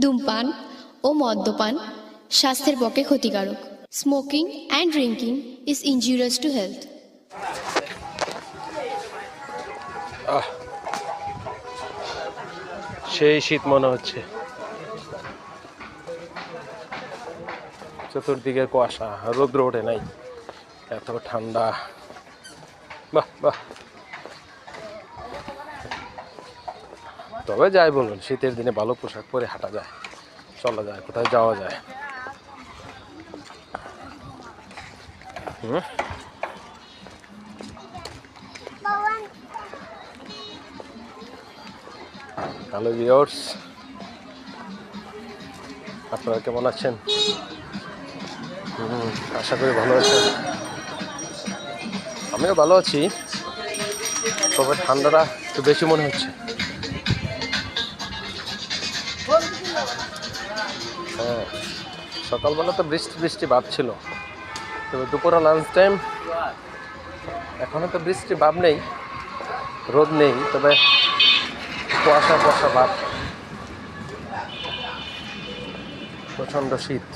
ধূমপান ও মদ্যপান স্বাস্থ্যের পক্ষে ক্ষতিকারক। Smoking and drinking is injurious to health. সেই শীত মনে হচ্ছে, চতুর্দিকে কুয়াশা, রৌদ্র ওঠে নাই, এত ঠান্ডা। বাহ বাহ। তবে যাই বলুন, শীতের দিনে ভালো পোশাক পরে হাঁটা যায়, চলা যায়, কোথায় যাওয়া যায়। হ্যালো ভিউয়ার্স, আপনারা কেমন আছেন? আশা করি ভালো আছেন। আমিও ভালো আছি, তবে ঠান্ডাটা একটু বেশি মনে হচ্ছে। হ্যাঁ, সকালবেলা তো বৃষ্টি বৃষ্টি ভাব ছিল, তবে দুপুরে লাঞ্চ টাইম এখনো তো বৃষ্টি ভাব নেই, রোদ নেই, তবে কুয়াশা কুয়াশা ভাব, প্রচণ্ড শীত।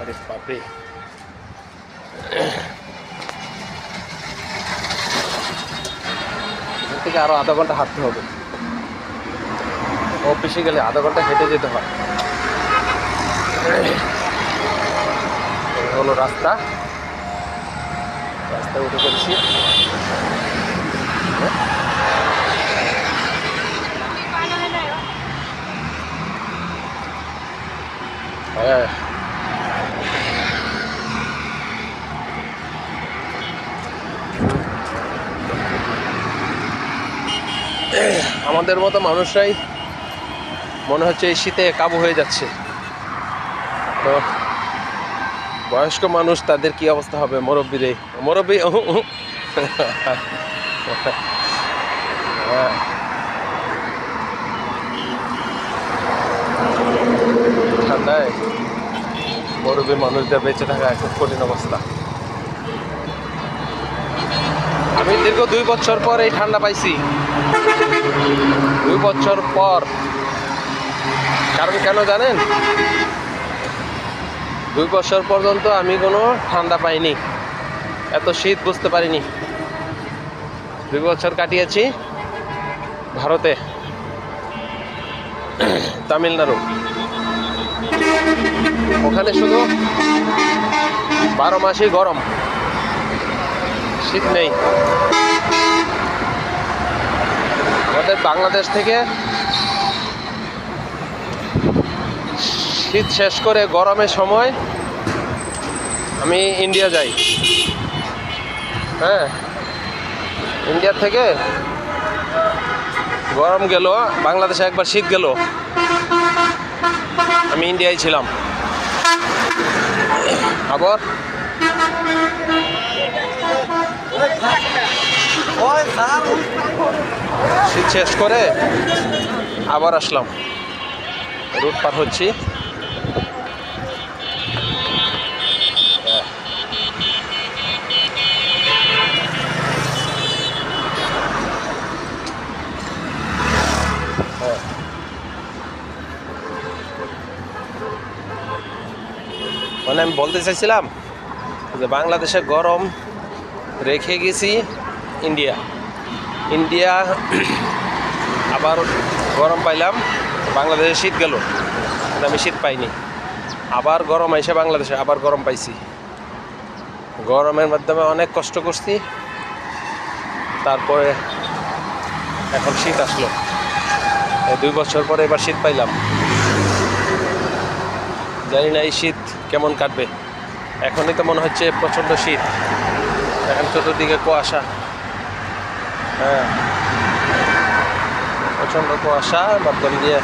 আরে বাপরে, এখান থেকে আরো আধা ঘন্টা হাঁটতে হবে। অফিসে গেলে আধা ঘন্টা হেঁটে যেতে হয়। এই হলো রাস্তা, রাস্তায় উঠে পড়েছি। হ্যাঁ, আমাদের মতো মানুষরাই মনে হচ্ছে এই শীতে কাবু হয়ে যাচ্ছে। তো বয়স্ক মানুষ, তাদের কি অবস্থা হবে? মুরব্বী হ্যাঁ, ঠান্ডায় মুরব্বী মানুষদের বেঁচে থাকা খুব কঠিন অবস্থা। আমি দীর্ঘ 2 বছর পর এই ঠান্ডা পাইছি, 2 বছর পর। কারণ কেন জানেন? 2 বছর পর্যন্ত আমি কোনো ঠান্ডা পাইনি, এত শীত বুঝতে পারিনি। 2 বছর কাটিয়েছি ভারতে, তামিলনাড়ু। ওখানে শুধু 12 মাসই গরম, শীত নেই। আমাদের বাংলাদেশ থেকে শীত শেষ করে গরমের সময় আমি ইন্ডিয়া যাই। হ্যাঁ, ইন্ডিয়া থেকে গরম গেল, বাংলাদেশে একবার শীত গেল, আমি ইন্ডিয়ায় ছিলাম। আবার শীত শেষ করে আবার আসলাম, রুট পার হচ্ছি। মানে আমি বলতে চাইছিলাম যে বাংলাদেশে গরম রেখে গেছি ইন্ডিয়া, আবার গরম পাইলাম, বাংলাদেশে শীত গেল, আমি শীত পাইনি। আবার গরম আইসে বাংলাদেশে আবার গরম পাইছি। গরমের মাধ্যমে অনেক কষ্ট করছি, তারপরে এখন শীত আসলো। 2 বছর পরে এবার শীত পাইলাম। জানি না এই শীত কেমন কাটবে। এখনই তো মনে হচ্ছে প্রচণ্ড শীত, এখন চতুর্দিকে কুয়াশা। হ্যাঁ, প্রচণ্ড কুয়াশা, মাধ্যম দিয়ে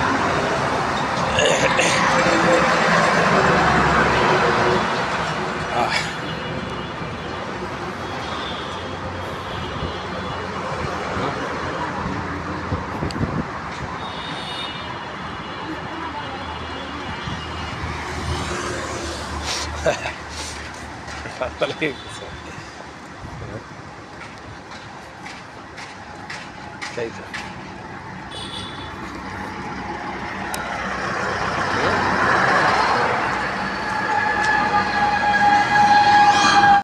ঠান্ডা লেগে গেছে। তাই তো।